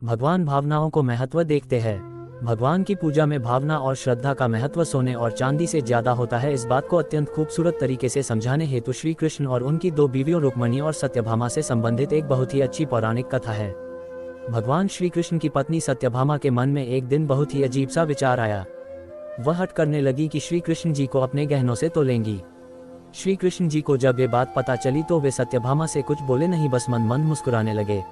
भगवान भावनाओं को महत्व देखते हैं। भगवान की पूजा में भावना और श्रद्धा का महत्व सोने और चांदी से ज्यादा होता है। इस बात को अत्यंत खूबसूरत तरीके से समझाने हेतु श्री कृष्ण और उनकी दो बीवियों रुक्मणी और सत्यभामा से संबंधित एक बहुत ही अच्छी पौराणिक कथा है। भगवान श्री कृष्ण की पत्नी सत्यभामा के मन में एक दिन बहुत ही अजीब सा विचार आया। वह हट करने लगी कि श्री कृष्ण जी को अपने गहनों से तोलेंगी। श्री कृष्ण जी को जब ये बात पता चली तो वे सत्यभामा से कुछ बोले नहीं, बस मन मन मुस्कुराने लगे।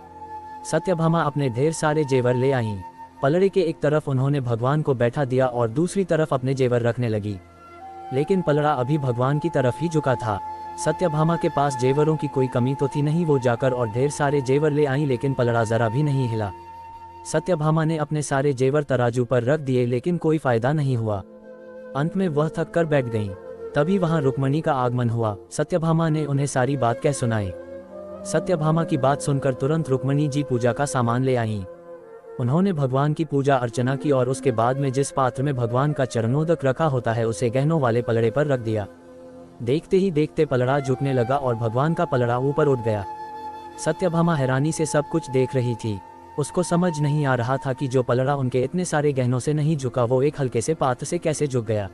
सत्यभामा अपने ढेर सारे जेवर ले आईं। पलड़े के एक तरफ उन्होंने भगवान को बैठा दिया और दूसरी तरफ अपने जेवर रखने लगी, लेकिन पलड़ा अभी भगवान की तरफ ही झुका था। सत्यभामा के पास जेवरों की कोई कमी तो थी नहीं, वो जाकर और ढेर सारे जेवर ले आईं, लेकिन पलड़ा जरा भी नहीं हिला। सत्यभामा ने अपने सारे जेवर तराजू पर रख दिए, लेकिन कोई फायदा नहीं हुआ। अंत में वह थक कर बैठ गईं। तभी वहां रुक्मणी का आगमन हुआ। सत्यभामा ने उन्हें सारी बात कह सुनाई। सत्यभामा की बात सुनकर तुरंत रुक्मणी जी पूजा का सामान ले आईं। उन्होंने भगवान की पूजा अर्चना की और उसके बाद में जिस पात्र में भगवान का चरणोदक रखा होता है उसे गहनों वाले पलड़े पर रख दिया। देखते ही देखते पलड़ा झुकने लगा और भगवान का पलड़ा ऊपर उठ गया। सत्यभामा हैरानी से सब कुछ देख रही थी। उसको समझ नहीं आ रहा था कि जो पलड़ा उनके इतने सारे गहनों से नहीं झुका वो एक हल्के से पात्र से कैसे झुक गया।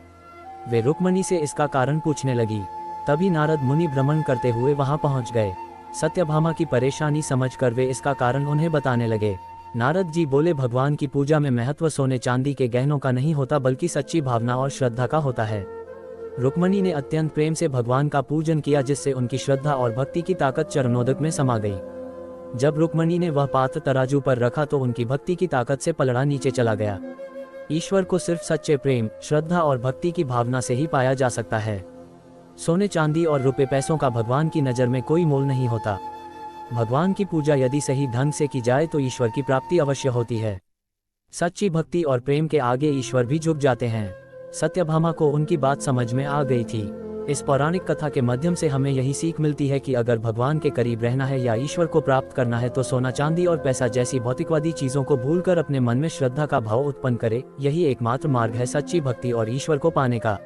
वे रुक्मणी से इसका कारण पूछने लगी। तभी नारद मुनि भ्रमण करते हुए वहां पहुंच गए। सत्यभामा की परेशानी समझकर वे इसका कारण उन्हें बताने लगे। नारद जी बोले, भगवान की पूजा में महत्व सोने चांदी के गहनों का नहीं होता, बल्कि सच्ची भावना और श्रद्धा का होता है। रुक्मणी ने अत्यंत प्रेम से भगवान का पूजन किया, जिससे उनकी श्रद्धा और भक्ति की ताकत चरणोदक में समा गई। जब रुक्मणी ने वह पात्र तराजू पर रखा तो उनकी भक्ति की ताकत से पलड़ा नीचे चला गया। ईश्वर को सिर्फ सच्चे प्रेम, श्रद्धा और भक्ति की भावना से ही पाया जा सकता है। सोने चांदी और रुपए पैसों का भगवान की नज़र में कोई मोल नहीं होता। भगवान की पूजा यदि सही ढंग से की जाए तो ईश्वर की प्राप्ति अवश्य होती है। सच्ची भक्ति और प्रेम के आगे ईश्वर भी झुक जाते हैं। सत्यभामा को उनकी बात समझ में आ गई थी। इस पौराणिक कथा के माध्यम से हमें यही सीख मिलती है कि अगर भगवान के करीब रहना है या ईश्वर को प्राप्त करना है तो सोना चांदी और पैसा जैसी भौतिकवादी चीजों को भूलकर अपने मन में श्रद्धा का भाव उत्पन्न करे। यही एकमात्र मार्ग है सच्ची भक्ति और ईश्वर को पाने का।